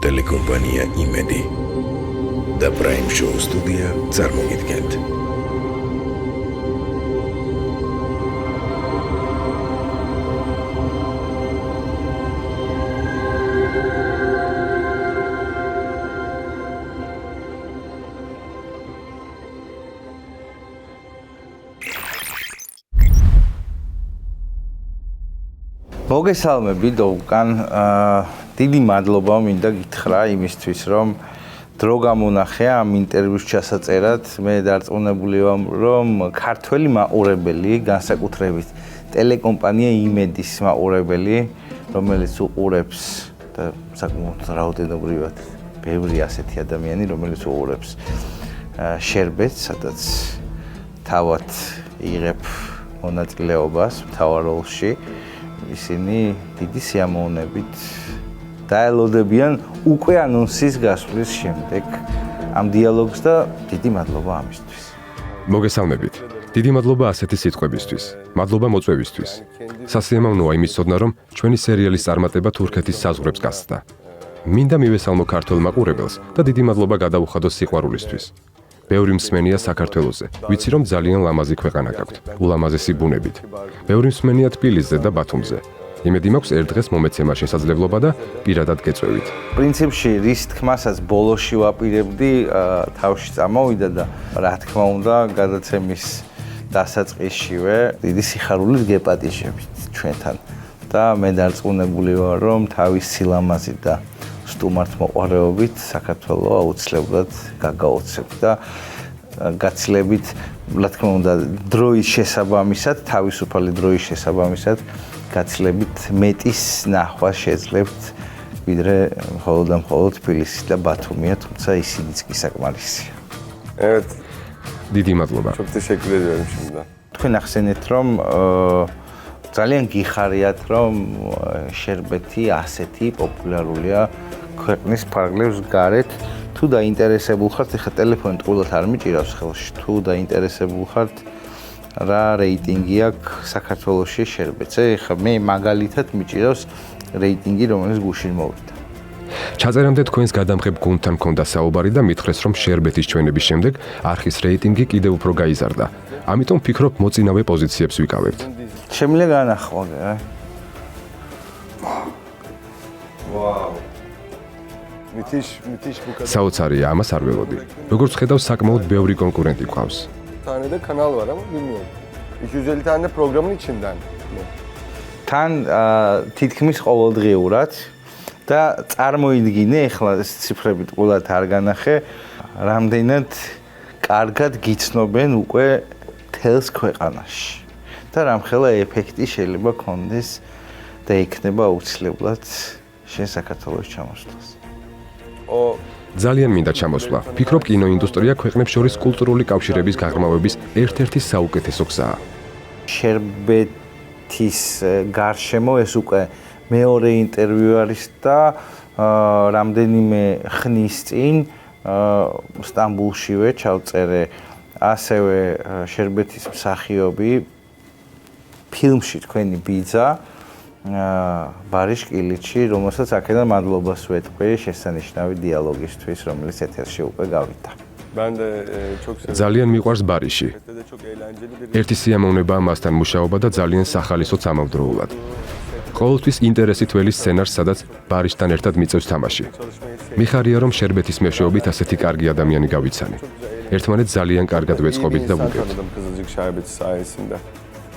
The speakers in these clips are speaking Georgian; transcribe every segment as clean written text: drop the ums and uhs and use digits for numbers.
ტელეკომპანია იმედი და პრაიმ შოუ სტუდია წარმოგიდგენთ. მოგესალმებით უკან დიდი მადლობა მინდა გითხრა იმისთვის რომ დრო გამონახე ამ ინტერვიუს ჩასაწერად მე დარწმუნებული ვარ რომ ქართველი მაყურებელი განსაკუთრებით ტელეკომპანია იმედის მაყურებელი რომელიც უყურებს და საკმაოდ რაოდენობრივად ბევრი ასეთი ადამიანი რომელიც უყურებს შერბეთს სადაც თავად იღებ მონაწილეობას მთავარ როლში ისინი დიდი სიამოვნებით დაელოდებიან უკვე ანონსის გასვლის შემდეგ ამ დიალოგს და დიდი მადლობა ამისთვის. მოგესალმებით. დიდი მადლობა ასეთი სიტყვებისთვის. მადლობა მოწვევისთვის. სასიამოვნოა იმის ცოდნა, რომ ჩვენი სერიალის წარმატება თურქეთის საზღვრებს გასცდა. მინდა მივესალმო ქართველ მაყურებელს და დიდი მადლობა გადაუხადოს სიყვარულისთვის. ბევრი მსმენია საქართველოზე. ვიცი რომ ძალიან ლამაზი ქვეყანა გაქვთ, ულამაზესი ბუნებით. ბევრი მსმენია თბილისზე და ბათუმზე. იმედი მაქვს ერთ დღეს მომეცემა შესაძლებლობა და პირადად გეწვევით. პრინციპში რის თქმასაც ბოლოში ვაპირებდი თავში წამოვიდა და რა თქმა უნდა გადაცემის დასაწყისშივე დიდი სიხარულით გეპატიჟებით ჩვენთან და მე დარწმუნებული ვარ რომ თავის სილამაზით და სტუმართ მოყვარეობით საქართველო აუცილებლად გაგაოცებ და გაცილებით რა თქმა უნდა დროის შესაბამისად თავისუფალი დროის შესაბამისად გაცილებით მეტის ნახვა შეძლებთ ვიდრე მხოლოდ და მხოლოდ თბილისი და ბათუმია თუმცა ისინიც კი საკმარისია. დიდი მადლობა. თქვენ ახსენეთ რომ ძალიან გიხარიათ რომ შერბეთი ასეთი პოპულარულია ქვეყნის ფარგლებს გარეთ თუ დაინტერესებულ ხართ ეხლა ტელეფონით ყოლად არ მიჭირავს ხელში თუ დაინტერესებულ ხართ რა რეიტინგი აქვს საქართველოში შერბეთზე ეხლა მე მაგალითად მიჭირავს რეიტინგი რომელიც გუშინ მოვიდა ჩაწერამდე თქვენს გადამღებ გუნდთან მქონდა საუბარი და მითხრეს რომ შერბეთის ჩვენების შემდეგ არხის რეიტინგი კიდევ უფრო გაიზარდა ამიტომ ვფიქრობ მოწინავე პოზიციებს ვიკავებთ შემიძლია განახვალე რა ვაუ საოცარია ამას არ ველოდი როგორც ხედავ საკმაოდ ბევრი კონკურენტი გვყავს tane de kanal var ama bilmiyorum. 250 tane de programın içinden. თან თითქმის ყოველდღიურად და წარმოიდგინე ეხლა ეს ციფრებით ყოლად არ განახე რამდენად კარგად გიცნობენ უკვე თელს ქვეყანაში და რამხელა ეფექტი შეიძლება კონდეს და იქნება აუცილებლად შენ საქართველოს ჩამოსვლას. ძალიან მინდა ჩამოსვლა. ვფიქრობ კინოინდუსტრია ქვეყნებს შორის კულტურული კავშირების გაღრმავების ერთ-ერთი საუკეთესო გზაა. შერბეთის გარშემო ეს უკვე მეორე ინტერვიუ არის და რამდენიმე ხნის წინ სტამბულშივე ჩავწერე ასევე შერბეთის მსახიობი ფილმში თქვენი ბიძა ბარიშ კილიჩი, რომელსაც აქედან მადლობას ვეთქვი შესანიშნავი დიალოგისთვის, რომელიც ეთერში უკვე გავიდა. ძალიან მიყვარს ბარიში. ერთი სიამოვნებაა მასთან მუშაობა და ძალიან სახალისოც ამავდროულად. ყოველთვის ინტერესით ველი სცენარს, სადაც ბარიშთან ერთად მიწევს თამაში. მიხარია რომ შერბეთის მეშვეობით ასეთი კარგი ადამიანი გავიცანი. ერთმანეთს ძალიან კარგად ვეწყობით და ვუგებთ.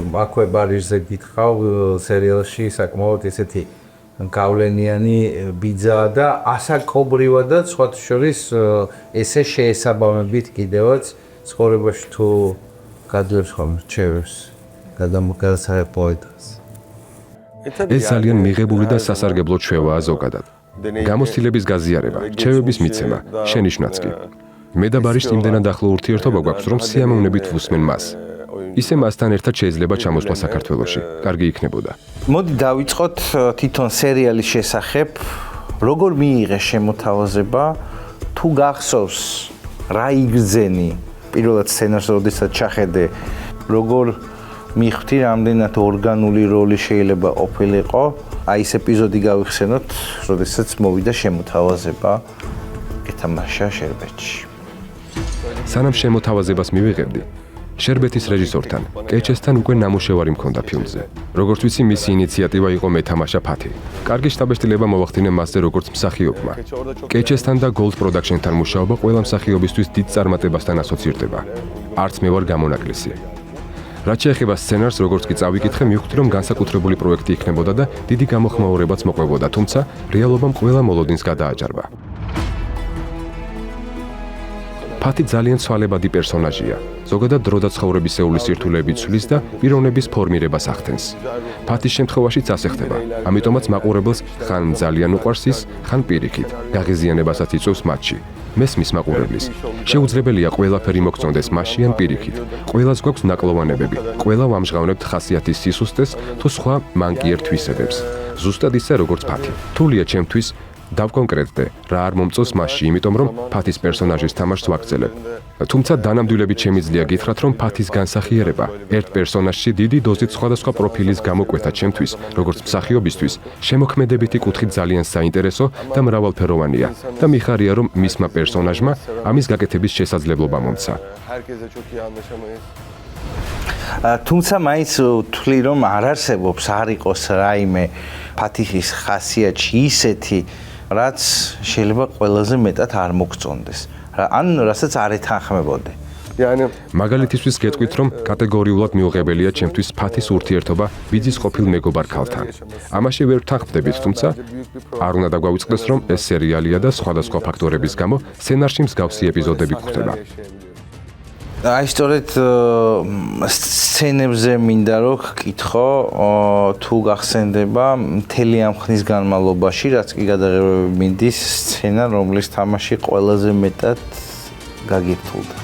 აქვე ბარიშზე გითხავ სერიალში საკმაოდ ესეთი გავლენიანი ბიძაა და ასაკობრივადაც სხვა შორის ესე შეესაბამებით კიდევაც ცხოვრებაში თუ გადლებს ხომ რჩევებს გადამოგაცალე პოეტას ეს ძალიან მიღებული და სასარგებლო ჩვევაა ზოგადად გამოცდილების გაზიარება რჩევების მიცემა შენიშვნაც კი მე და ბარიშს იმდენად ახლო ურთიერთობა გვაქვს რომ სიამოვნებით ვუსმენ მას ისე მასთან ერთად შეიძლება ჩამოსვლა საქართველოში. კარგი იქნებოდა. მოდი დავიწყოთ თვითონ სერიალის შესახებ. როგორ მიიღე შემოთავაზება? თუ გახსოვს რა იგრძენი? პირველად სცენარს როდესაც ჩახედე, როგორ მიხვდი რამდენად ორგანული როლი შეიძლება ყოფილიყო? აი ეს ეპიზოდი გავიხსენოთ, როდესაც მოვიდა შემოთავაზება გეთამაშა შერბეთში. სანამ შემოთავაზებას მივიღებდი, შერბეთის რეჟისორთან, კეჩესთან უკვე ნამუშევარი მქონდა ფილმზე. როგორც ვიცი, მისი ინიციატივა იყო მეთამაშა ფათი. კარგი შტაბ-შტილება მოვახდინე მასზე როგორც მსახიობმა. კეჩესთან და Gold Production-თან მუშაობა ყველა მსახიობისთვის დიდ წარმატებასთან ასოცირდება. არც მე ვარ გამონაკლისი. რაც შეეხება სცენარს, როგორც კი წავიკითხე, მივხვდი, რომ განსაკუთრებული პროექტი იქნებოდა და დიდი გამოხმაურებაც მოყვებოდა, თუმცა რეალობამ ყველა მოლოდინს გადააჯარბა. ფათი ძალიან ცვალებადი პერსონაჟია. ზოგადად დრო და ცხოვრებისეული სირთულეები ცვლის და პიროვნების ფორმირებას ახდენს. ფათის შემთხვევაშიც ასე ხდება. ამიტომაც მაყურებელს ხან ძალიან უყვარს ის, ხან პირიქით. გაღიზიანებასაც იწვევს მათში. მესმის მაყურებლის. შეუძლებელია ყველაფერი მოგწონდეს მასში ან პირიქით. ყველას გვაქვს ნაკლოვანებები. ყველა ვამჟღავნებთ ხასიათის სისუსტეს თუ სხვა მანკიერ თვისებებს. ზუსტად ისე როგორც ფათი. თულია ჩემთვის დავკონკრეტდე რა არ მომწონს მასში, იმიტომ რომ ფათის პერსონაჟის თამაშს ვაგრძელებ. თუმცა დანამდვილებით შემიძლია გითხრათ, რომ ფათის განსახიერება ერთ პერსონაჟში დიდი დოზით სხვადასხვა პროფილის გამოკვეთა ჩემთვის, როგორც მსახიობისთვის, შემოქმედებითი კუთხით ძალიან საინტერესო და მრავალფეროვანია და მიხარია, რომ მისმა პერსონაჟმა ამის გაკეთების შესაძლებლობა მომცა. თუმცა მაინც ვთვლი, რომ არ არსებობს, არ იყოს რაიმე ფათის ხასიათში ისეთი, რაც შეიძლება ყველაზე მეტად არ მოგწონდეს. ან რასაც არ ეთანხმებოდე. მაგალითისთვის გეტყვით, რომ კატეგორიულად მიუღებელია ჩემთვის ფათის ურთიერთობა ბიძის ყოფილ მეგობარ ქალთან. ამაში ვერ ვთანხმდებით, თუმცა არ უნდა დაგვავიწყდეს, რომ ეს სერიალია და სხვადასხვა ფაქტორების გამო სცენარში მსგავსი ეპიზოდები გვხვდება. აი სწორედ სცენებზე მინდა რომ გკითხო, თუ გახსენდება მთელი ამ ხნის განმავლობაში, რაც კი გადაღებები მინდის, სცენა, რომლის თამაში ყველაზე მეტად გაგირთულდა.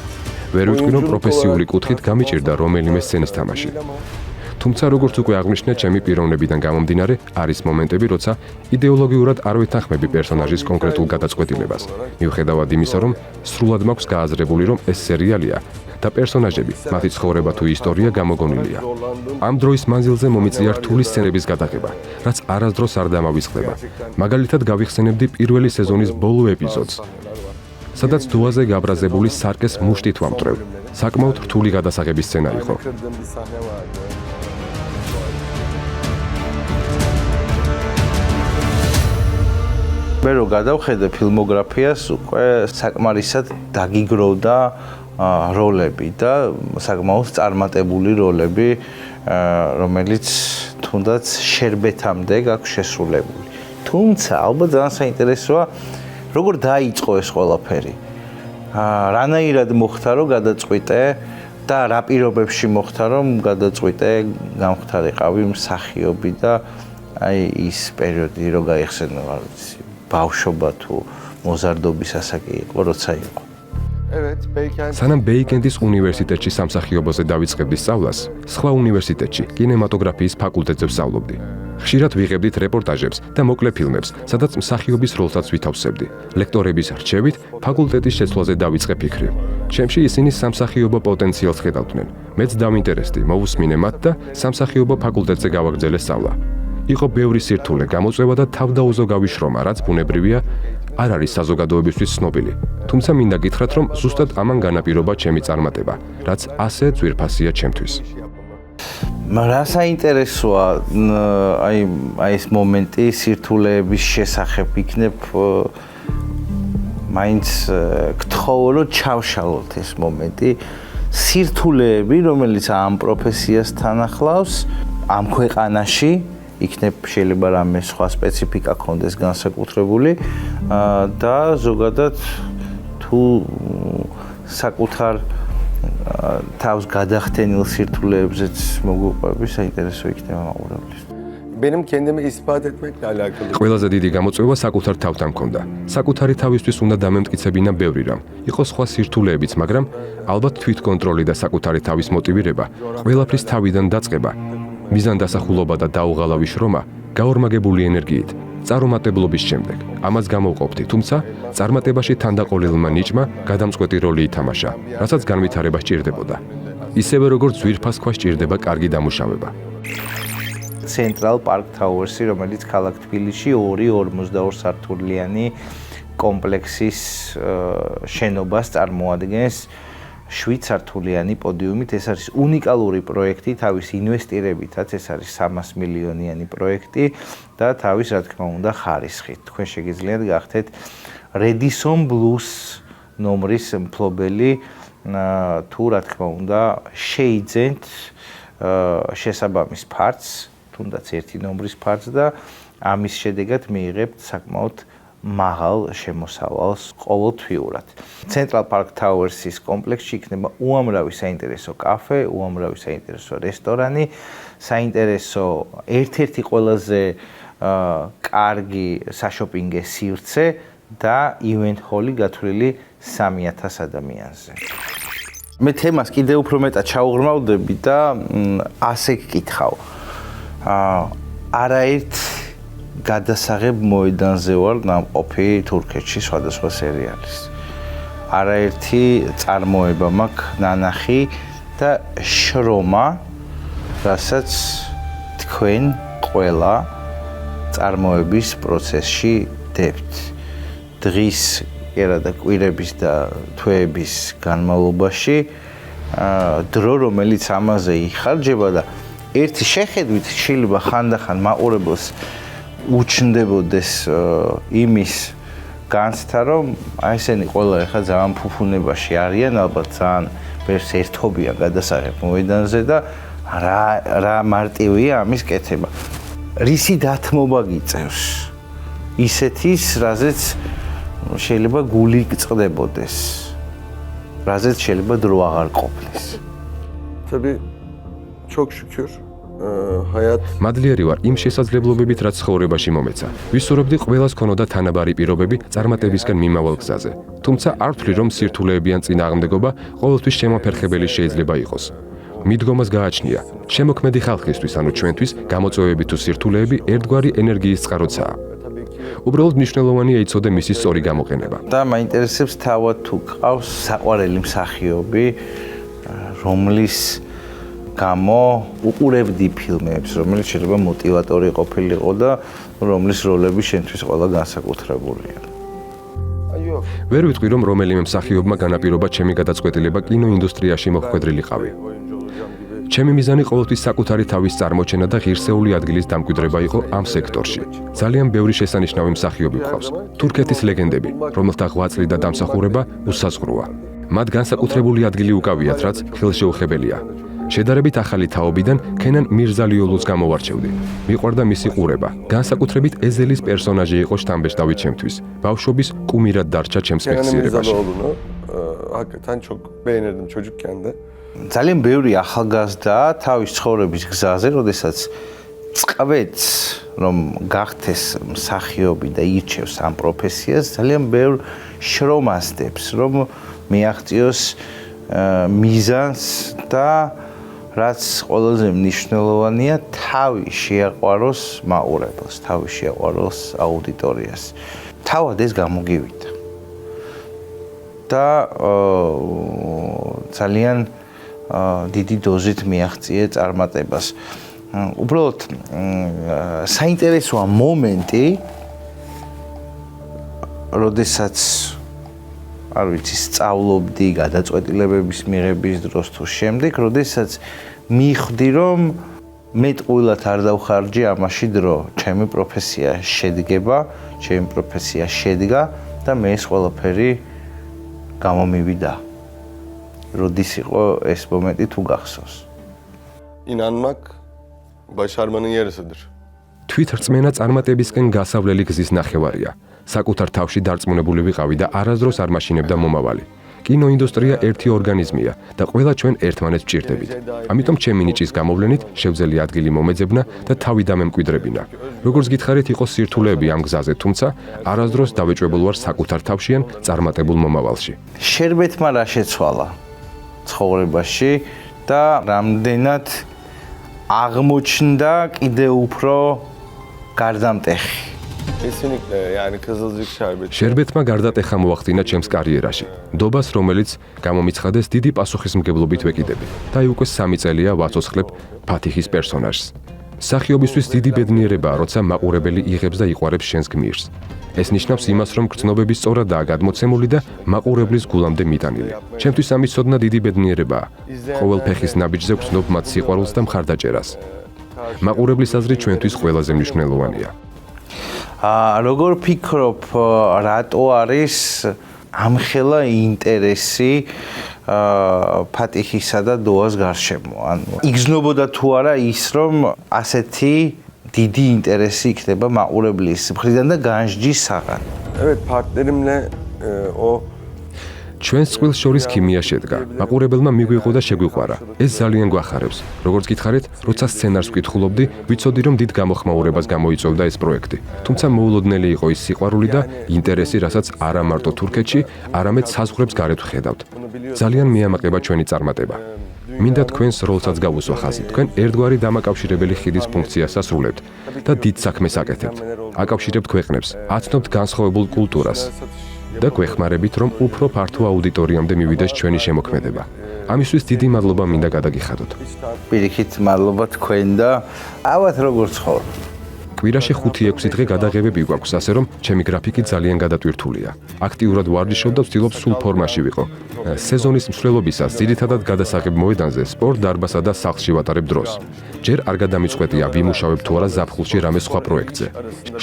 ვერ ვიტყვი, რომ პროფესიული კუთხით გამიჭირდა რომელიმე სცენის თამაში. თუმცა როგორც უკვე აღნიშნე, ჩემი პიროვნებიდან გამომდინარე, არის მომენტები, როცა იდეოლოგიურად არ ვეთანხმები პერსონაჟის კონკრეტულ გადაწყვეტილებას. მიუხედავად იმისა, რომ სრულად მაქვს გააზრებული, რომ ეს სერიალია და პერსონაჟები, მათი ცხოვრება თუ ისტორია გამოგონილია. ამ დროის მანძილზე მომიწია რთული სცენების გადაღება, რაც არასდროს არ დამავიწყდება. მაგალითად გავიხსენებდი პირველი სეზონის ბოლო ეპიზოდს, სადაც დუაზე გაბრაზებული სარკეს მუშტით ვამტვრევ. საკმაოდ რთული გადასაღების სცენა იყო. მე რო გადავხედე ფილმოგრაფიას, უკვე საკმარისად დაგიგროვდა როლები და საკმაოდ წარმატებული როლები, რომელიც თუნდაც შერბეთამდე გაქვს შესრულებული. თუმცა ალბათ ძალიან საინტერესოა, როგორ დაიწყო ეს ყველაფერი. რანაირად მოხდა, რომ გადაწყვიტე და რა პირობებში მოხდა, რომ გადაწყვიტე გამختارიყავი მსახიობი და აი ის პერიოდი რო გაიხსენება, ვიცი, ბავშვობა თუ მოზარდობის ასაკი იყო, როცა იყო. სანამ ბეიკენდის უნივერსიტეტში სამსახიობოზე დავიწყებდი სწავლას, სხვა უნივერსიტეტში კინემატოგრაფიის ფაკულტეტზე ვსწავლობდი. ხშირად ვიღებდით რეპორტაჟებს და მოკლე ფილმებს, სადაც მსახიობის როლსაც ვითავსებდი. ლექტორების რჩევით ფაკულტეტის შეცვლაზე დავიწყე ფიქრი. ჩემში ისინი სამსახიობო პოტენციალს ხედავდნენ. მეც დავინტერესდი, მოვუსმინე მათ და სამსახიობო ფაკულტეტზე გავაგრძელე სწავლა. იყო ბევრი სირთულე, გამოწვევა და თავდაუზო გავიშრომა, რაც ბუნებრივია, არ არის საზოგადოებისთვის ცნობილი. თუმცა მინდა გითხრათ, რომ ზუსტად ამან განაპირობა ჩემი წარმატება, რაც ასე ძვირფასია ჩემთვის. რა საინტერესოა აი ეს მომენტი სირთულეების შესახებ იქნებ მაინც გთხოვო რომ ჩავშალოთ ეს მომენტი სირთულეები რომელიც ამ პროფესიასთან ახლავს ამ ქვეყანაში იქნებ შეიძლება რამე სხვა სპეციფიკა ქონდეს განსაკუთრებული და ზოგადად თუ საკუთარ თავს გადახდენილ სირთულეებზეც მოგვიყვები, საინტერესო იქნება მაყურებლის. Benim kendimi ispat etmekle alakalı. ყველაზე დიდი გამოწვევა საკუთარ თავთან მქონდა. საკუთარი თავისთვის უნდა დამემტკიცებინა ბევრი რამ. იყო სხვა სირთულეებიც, მაგრამ ალბათ თვითკონტროლი და საკუთარი თავის მოტივირება, ყველაფრის თავიდან დაწყება, მიზანდასახულობა და დაუღალავი შრომა, გაორმაგებული ენერგიით, წარუმატებლობის შემდეგ. ამას გამოვყოფდი, თუმცა წარმატებაში თანდაყოლილმა ნიჭმა გადამწყვეტი როლი ითამაშა, რასაც განვითარება სჭირდებოდა. ისევე როგორც ძვირფას ქვას სჭირდება კარგი დამუშავება. Central Park Towers-ი, რომელიც ქალაქ თბილისში 2 42 კომპლექსის შენობას წარმოადგენს 7 სართულიანი პოდიუმით. ეს არის უნიკალური პროექტი თავის ინვესტირებითაც, ეს არის 300 მილიონიანი პროექტი და თავის, რა თქმა უნდა, ხარისხით. თქვენ შეგიძლიათ გახდეთ Radisson Blu's ნომრის მფლობელი თუ, რა თქმა უნდა, შეიძენთ შესაბამის ფარც, თუნდაც ერთი ნომრის ფარც და ამის შედეგად მიიღებთ საკმაოდ მაღალ შემოსავალს ყოველთვიურად. Central Park Towers-ის კომპლექსში იქნება უამრავი საინტერესო კაფე, უამრავი საინტერესო რესტორანი, საინტერესო ერთ-ერთი ყველაზე კარგი საშოპინგე სივრცე და event hall-ი გათვლილი 3000 ადამიანზე. მე თემას კიდევ უფრო მეტად ჩაუღრმავდები და ასე გკითხავ. არაერთ გადასაღებ მოედანზე ვარ ნამყოფი თურქეთში სხვადასხვა სერიალის. არაერთი წარმოება მაქვს ნანახი და შრომა, რასაც თქვენ ყველა წარმოების პროცესში დებთ. დღის კერა და კვირების და თვეების განმავლობაში დრო, რომელიც ამაზე იხარჯება და ერთი შეხედვით შეიძლება ხანდახან მაყურებელს უჩნდებოდეს იმის განცდა, რომ აი ესენი ყველა ეხა ძალიან ფუფუნებაში არიან, ალბათ ძალიან ბევრს ერთობიან გადასაღებ მოედანზე და რა მარტივია ამის კეთება. რისი დათმობა გიწევს? ისეთის, რაზეც შეიძლება გული გწყდებოდეს, რაზეც შეიძლება დრო აღარ ყოფნეს. Tabii çok şükür hayat მადლიერი ვარ იმ შესაძლებლობებით, რაც ცხოვრებაში მომეცა. ვისურვებდი ყველას ქონოდა თანაბარი პირობები წარმატებისკენ მიმავალ გზაზე. თუმცა არ ვთვლი, რომ სირთულეებიან წინააღმდეგობა ყოველთვის შემოფერხებელი შეიძლება იყოს. მიდგომას გააჩნია, შემოქმედი ხალხისთვის, ანუ ჩვენთვის, გამოწვევები თუ სირთულეები ერთგვარი ენერგიის წყაროცაა. უბრალოდ მნიშვნელოვანია იცოდე მისი სწორი გამოყენება. და მაინტერესებს თავად თუ ყავს საყვარელი მსახიობი, რომლის გამო უყურებდი ფილმებს, რომელიც შეიძლება მოტივატორი ყოფილიყო და რომლის როლები შენთვის ყველა განსაკუთრებულია. ვერ ვიტყვი, რომ რომელიმე მსახიობმა განაპირობა ჩემი გადაწყვეტილება კინოინდუსტრიაში მოხვედრილიყავი. ჩემი მიზანი ყოველთვის საკუთარი თავის წარმოჩენა და ღირსეული ადგილის დამკვიდრება იყო ამ სექტორში. ძალიან ბევრი შესანიშნავი მსახიობი გვყავს. თურქეთის ლეგენდები, რომელთა ღვაწლი და დამსახურება უსაზღვროა. მათ განსაკუთრებული ადგილი უკავიათ, რაც ხელშეუხებელია. შედარებით ახალი თაობიდან ქენან მირზალიოლუს გამოვარჩევდი. მიყვარდა მისი ყურება. განსაკუთრებით ეზელის პერსონაჟი იყო შთამბეჭდავი ჩემთვის. ბავშვობის კუმირად დარჩა ჩემს მეხსიერებაში. Hakikaten çok beğenirdim çocukken de. ძალიან ბევრი ახალგაზრდა თავის ცხოვრების გზაზე, როდესაც წყვეტს, რომ გახდეს მსახიობი და ირჩევს ამ პროფესიას, ძალიან ბევრ შრომას დებს, რომ მიაღწიოს მიზანს და რაც ყველაზე მნიშვნელოვანია, თავი შეაყვაროს მაყურებელს, თავი შეაყვაროს აუდიტორიას. თავად ეს გამოგივიდა. და ძალიან დიდი დოზით მიაღწიე წარმატებას. უბრალოდ საინტერესოა მომენტი, როდესაც არ ვიცი, სწავლობდი გადაწყვეტილებების მიღების დროს თუ შემდეგ, როდესაც მიხვდი, რომ მე ტყუილად არ დავხარჯე ამაში დრო, ჩემი პროფესია შედგება, ჩემი პროფესია შედგა და მე ეს ყველაფერი გამომივიდა. როდის იყო ეს მომენტი თუ გახსოვს? İnanmak başarmanın yarısıdır. თვითრწმენა წარმატებისკენ გასავლელი გზის ნახევარია. საკუთარ თავში დარწმუნებული ვიყავი და არასდროს არ მაშინებდა მომავალი. კინოინდუსტრია ერთი ორგანიზმია და ყველა ჩვენ ერთმანეთს ვჭირდებით. ამიტომ ჩემი ნიჭის გამოვლენით შევძელი ადგილი მომეძებნა და თავი დამემკვიდრებინა. როგორც გითხარით, იყო სირთულეები ამ გზაზე, თუმცა არასდროს დავეჭვებულ ვარ საკუთარ თავშიან წარმატებულ მომავალში. შერბეთმა რა შეცვალა ცხოვრებაში და რამდენად აღმოჩნდა კიდევ უფრო გარდამტეხი. Kesinlikle yani Kızılcık şerbeti. შერბეთმა გარდატეხა მოახდინა ჩემს კარიერაში. ნდობას, რომელიც გამომიცხადეს დიდი პასუხისმგებლობით ვეკიდები. და უკვე 3 წელია ვაცოცხლებ ფათიხის პერსონაჟს. სახიობისთვის დიდი ბედნიერებაა, როცა მაყურებელი იღებს და იყვარებს შენს გმირს. ეს ნიშნავს იმას, რომ გრძნობები სწორადაა გადმოცემული და მაყურებლის გულამდე მიტანილი. ჩემთვის ამის ცოდნა დიდი ბედნიერებაა. ყოველ ფეხის ნაბიჯზე გრძნობ მათ სიყვარულს და მხარდაჭერას. მაყურებლის აზრით ჩვენთვის ყველაზე მნიშვნელოვანია. როგორ ფიქრობ, რატო არის ამხელა ინტერესი ფატიხისა და დოას გარშემო? ანუ იგრძნობოდა თუ არა ის, რომ ასეთი დიდი ინტერესი იქნება მაყურებლის მხრიდან და განსჯის საღან. Evet, partnerimle o ჩვენს წყვილს შორის ქიმია შედგა. მაყურებელმა მიგვიყო და შეგვიყვარა. ეს ძალიან გვახარებს. როგორც გითხარით, როცა სცენარს ვკითხულობდი, ვიცოდი, რომ დიდ გამოხმაურებას გამოიწვევდა ეს პროექტი. თუმცა მოულოდნელი იყო ის სიყვარული და ინტერესი, რასაც არა მარტო თურქეთში, არამედ საზღვრებს გარეთ ვხედავთ. ძალიან მიამაყება ჩვენი წარმატება. მინდა თქვენს როლსაც გავუსვა ხაზი. თქვენ ერთგვარი დამაკავშირებელი ხიდის ფუნქციას ასრულებთ და დიდ საქმეს აკეთებთ. აკავშირებთ ქვეყნებს, აცნობთ განსხვავებულ კულტურას. და გვეხმარებით, რომ უფრო ფართო აუდიტორიამდე მივიდეს ჩვენი შემოქმედება. ამისთვის დიდი მადლობა მინდა გადაგიხადოთ. პირიქით მადლობა თქვენ და ალბათ როგორ ცხოვრ. კვირაში 5-6 დღე გადაღებები გვაქვს, ასე რომ ჩემი გრაფიკი ძალიან გადატვირთულია. აქტიურად ვარჯიშობ და ვცდილობ სულ ფორმაში ვიყო. სეზონის მსვლელობისას ძირითადად გადასაღებ მოედანზე, სპორტ დარბაზსა და სახლში ვატარებ დროს. ჯერ არ გადამიწყვეტია ვიმუშავებ თუ არა ზაფხულში რამე სხვა პროექტზე.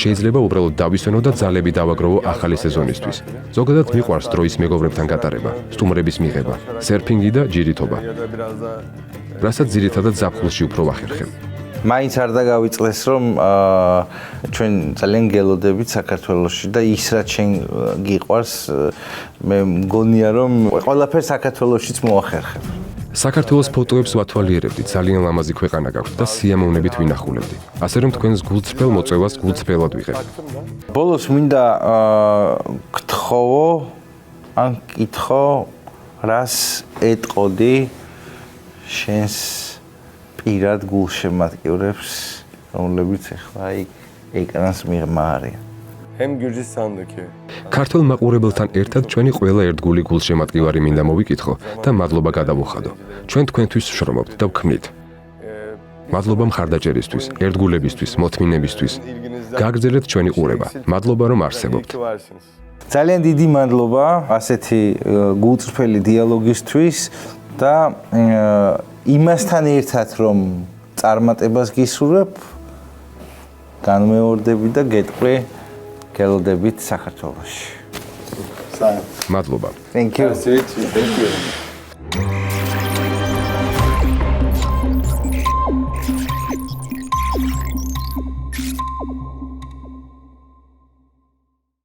შეიძლება უბრალოდ დავისვენო და ძალები დავაგროვო ახალი სეზონისთვის. ზოგადად მიყვარს დროის მეგობრებთან გატარება, სტუმრების მიღება, სერფინგი და ჯირითობა. რასაც ძირითადად ზაფხულში უფრო ვახერხებ. მაინც არ დაგავიწყდეს, რომ ჩვენ ძალიან გელოდებით საქართველოში და ის რაც შენ გიყვარს, მე მგონია რომ ყველაფერს საქართველოშიც მოახერხებ. საქართველოს ფოტოებს ვათვალიერებდი, ძალიან ლამაზი ქვეყანა გაქვთ და სიამოვნებით ვინახულებდი. ასე რომ თქვენს გულწრფელ მოწვევას გულწრფელად ვიღებ. ბოლოს მინდა გთხოვო, ან კითხო, რას ეტყოდი შენს პირად გულშემატკივრებს, რომლებიც ახლა ეკრანს მიღმა არიან. hem Gürcistan'daki ქართულ მაყურებელთან ერთად ჩვენი ყველა ერთგული გულშემატკივარი მინდა მოვიკითხო და მადლობა გადავუხადო. ჩვენ თქვენთვის ვშრომობთ და ვქმნით. მადლობა მხარდაჭერისთვის, ერთგულებისთვის, მოთმინებისთვის. გაგრძელეთ ჩვენი ყურება. მადლობა რომ არსებობთ. ძალიან დიდი მადლობა ასეთი გულწრფელი დიალოგისთვის და იმასთან ერთად რომ წარმატებას გისურვებ, განმეორდები და გეტყვი გელოდებით საქართველოში. მადლობა. Thank you. Thank you.